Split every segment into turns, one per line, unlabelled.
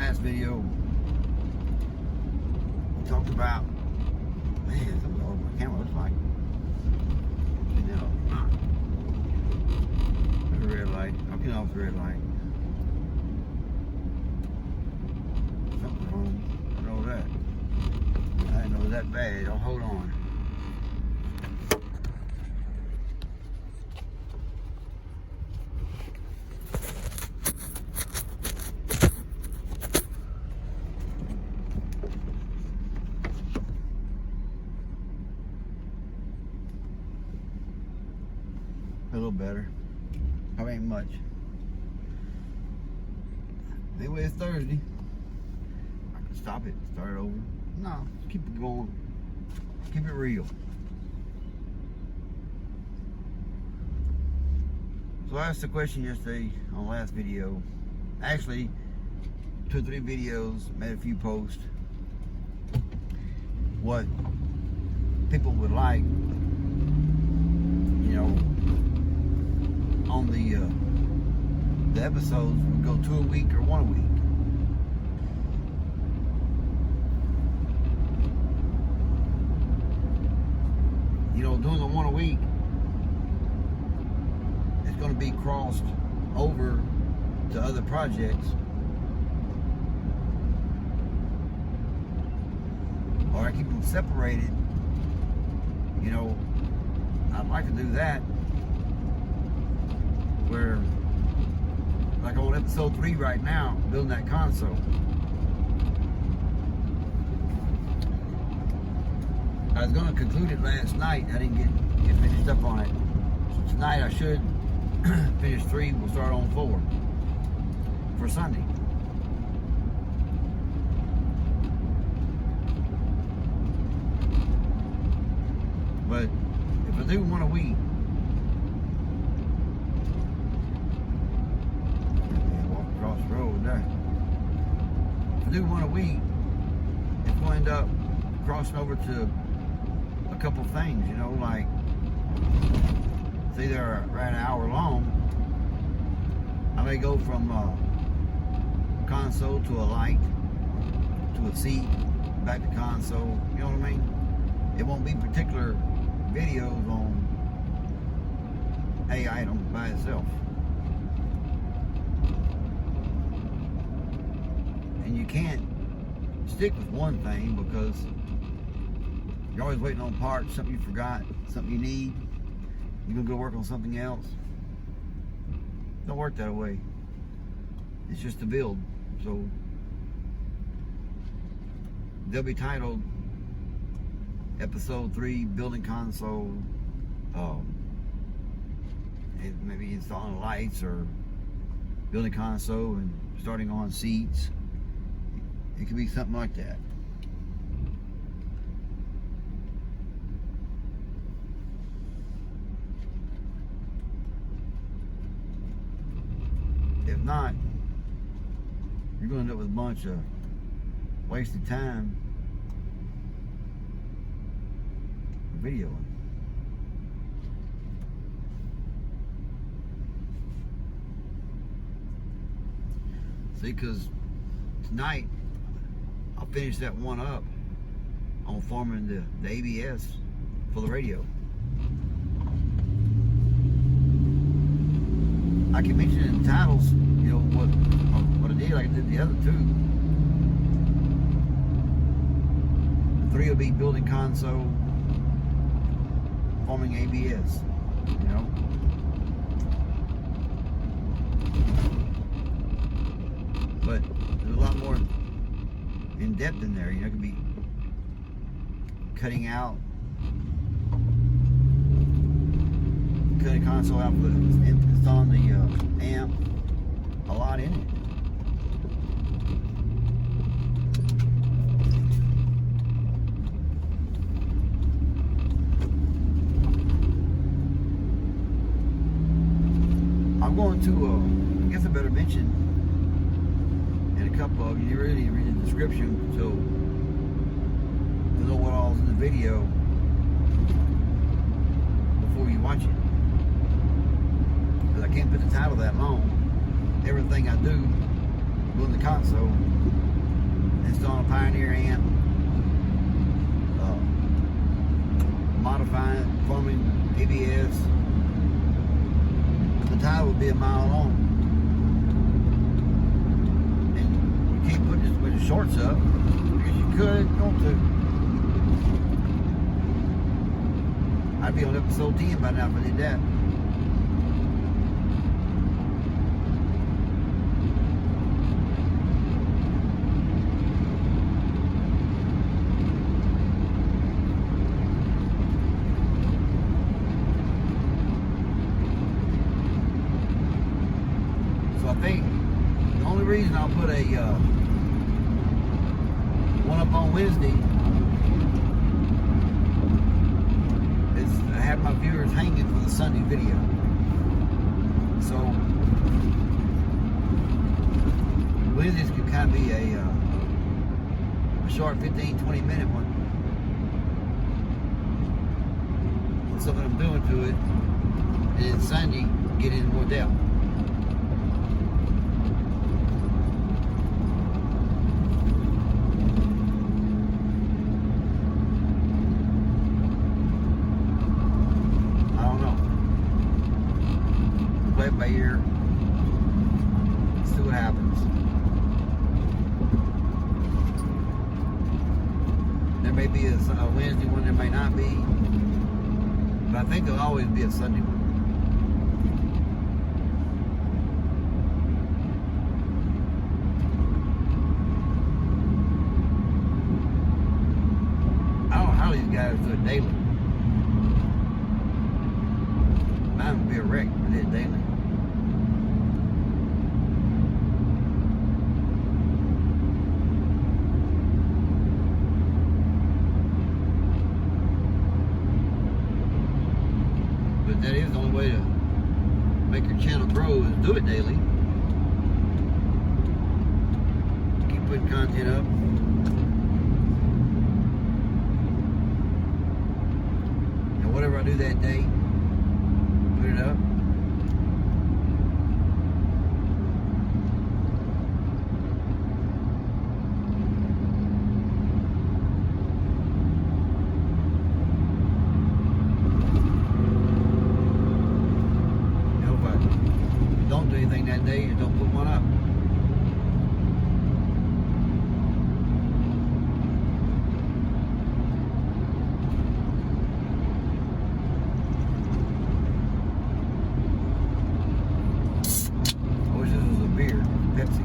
last video, we talked about, man, something over my camera looks like. You know, there's a red light. I'm getting off the red light. Something's wrong. I know that. I didn't know it was that bad. Oh, hold on. A little better. Probably ain't much. Anyway, it's Thursday. I can stop it, start it over. No, just keep it going. Keep it real. So I asked the question yesterday on the last video. Actually, 2 or 3 videos, made a few posts. What people would like, you know, on the episodes would go 2 a week or 1 a week. You know, doing the 1 a week, it's going to be crossed over to other projects, or I keep them separated. You know, I'd like to do that. Where, like on episode 3 right now, building that console. I was going to conclude it last night. I didn't get finished up on it. So tonight I should finish 3. We'll start on 4 for Sunday. But if I do 1 a week, road there. If I do 1 a week, it's going to end up crossing over to a couple things, you know, like it's either right an hour long. I may go from console to a light, to a seat, back to console, you know what I mean? It won't be particular videos on a item by itself. And you can't stick with one thing because you're always waiting on parts, something you forgot, something you need. You're going to go work on something else. Don't work that way. It's just a build. So they'll be titled Episode 3, Building Console, maybe installing lights or building console and starting on seats. It could be something like that. If not, you're going to end up with a bunch of wasted time videoing. See, because tonight I'll finish that 1 up on forming the ABS for the radio. I can mention in the titles, you know, what I did, like I did the other 2. The 3 will be building console, forming ABS, you know. But there's a lot more in depth in there. You know, it could be cutting console output, installing the amp, a lot in it. I'm going to, I guess I better mention in a couple of you really read the description so to know what all's in the video before you watch it. Because I can't put the title that long. Everything I do doing the console, installing a Pioneer amp, modifying it, forming PBS. The tile would be a mile long. And you can't put just a bunch of shorts up, because you could if you want to. I'd be on episode 10 by now if I did that. So I think the only reason I'll put a one up on Wednesday is I have my viewers hanging for the Sunday video. So Wednesdays could kind of be a short 15-20 minute one. Something I'm doing to it, and then Sunday get into more depth. I don't know. Play it by ear. See what happens. There may be a Wednesday one, there may not be. But I think there'll always be a Sunday one. I don't know how these guys do it daily. Mine would be a wreck if I did it daily. But that is the only way to make your channel grow, is do it daily. Keep putting content up. And whatever I do that day, put it up. Don't do anything that day, just don't put one up. I wish this was a beer, Pepsi.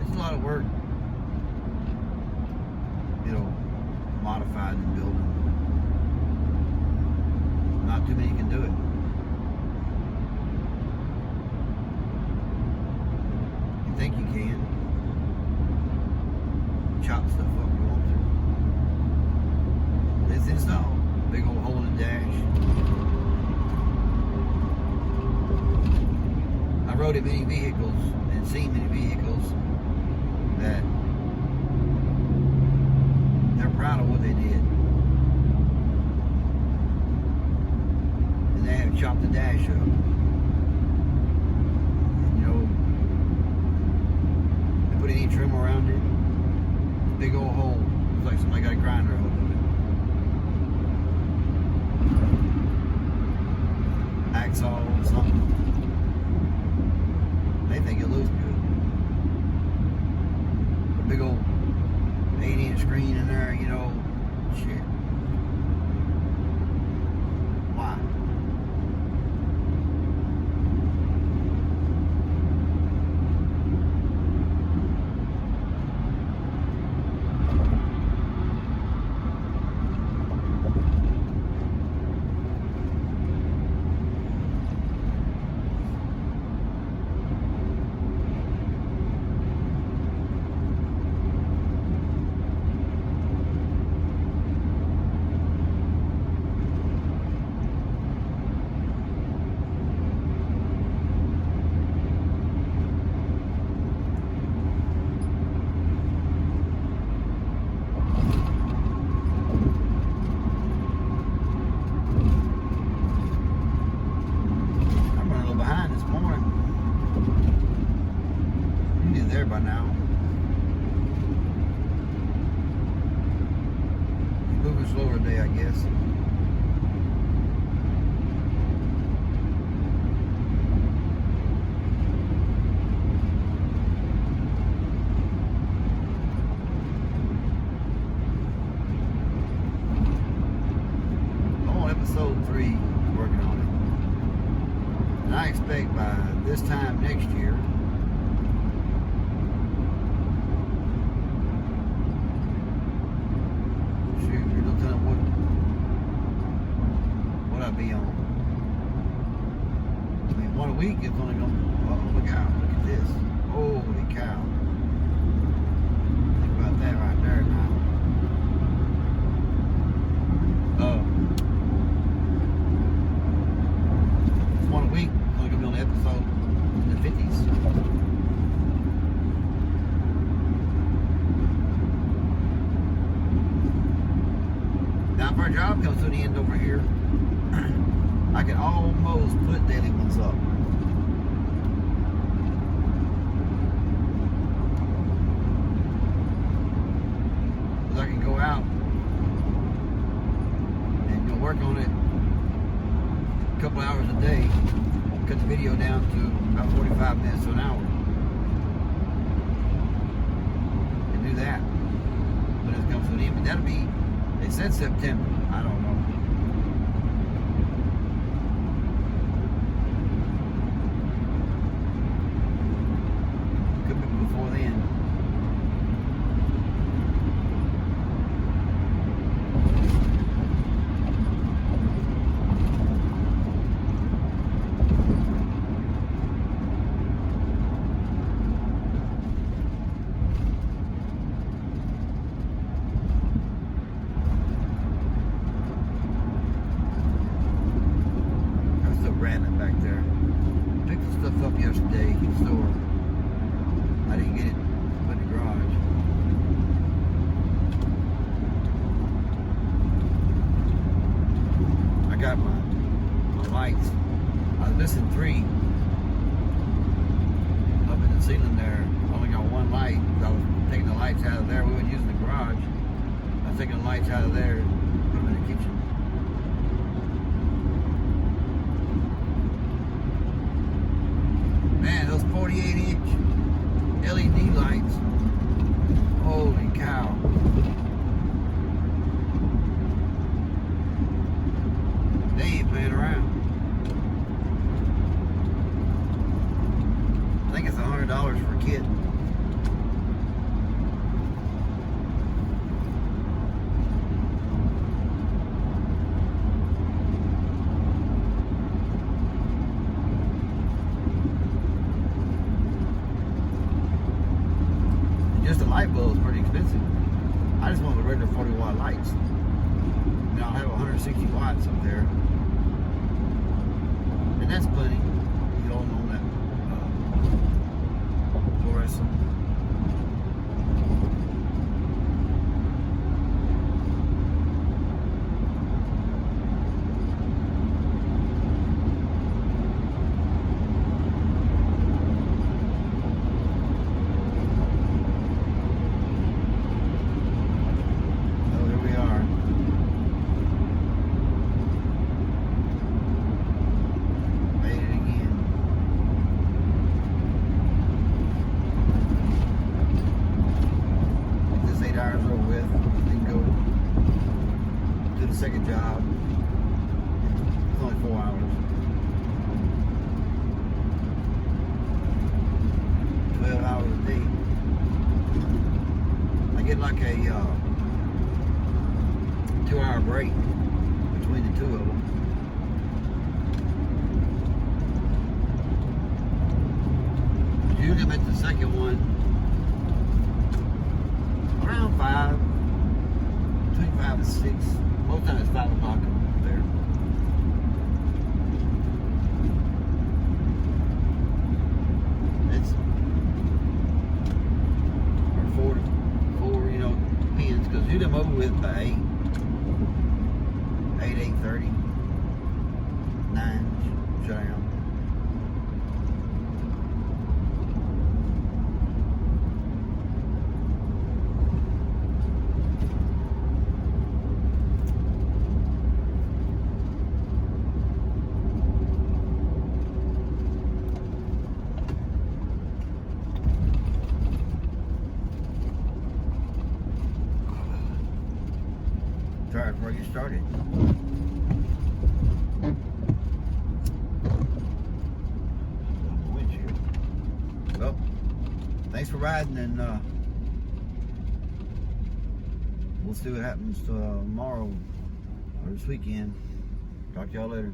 A lot of work, modifying and building. Not too many can do it. You think you can. Chop stuff up if you want to. This install. Big old hole in the dash. I rode in many vehicles and seen many vehicles that they're proud of what they did. And they have chopped the dash up. And, they put any trim around it. Big old hole. Looks like somebody got a grinder hold of it. little bit slower today, I guess. I'm on episode 3, working on it. And I expect by this time next year, be on. I mean, one a week is only going to, oh, look out, look at this. Holy cow. Think about that right there now. One a week, only going to be on the episode in the 50s. Now, if our job comes to the end over here, I can almost put daily ones up. Because I can go out and work on it a couple hours a day, cut the video down to about 45 minutes to an hour. And do that when it comes to the end. But that'll be, they said September. I don't know. Before then. There's still random back there. Picked the stuff up yesterday in the store. I didn't get it put in the garage. I got my lights. I was missing 3 up in the ceiling there. I only got 1 light. I was taking the lights out of there. We weren't using the garage. I was taking the lights out of there and put them in the kitchen. Man, those 48-inch LED lights. Holy cow. They ain't playing around. I think it's $100 for a kid. Just the light bulb is pretty expensive. I just want the regular 40-watt lights. And I'll have 160 watts up there. And that's plenty. You don't know that fluorescent. Second job. It's only 4 hours. 12 hours a day. I get like a 2-hour break between the 2 of them. Usually I'm at the second one around 5, between 5 and 6. Most times it's 5 o'clock there. It's or 4, you know, depends, because usually I'm over with by 8:30, 9, shut down. Tire before I get started. Windshield. Well, thanks for riding, and we'll see what happens tomorrow or this weekend. Talk to y'all later.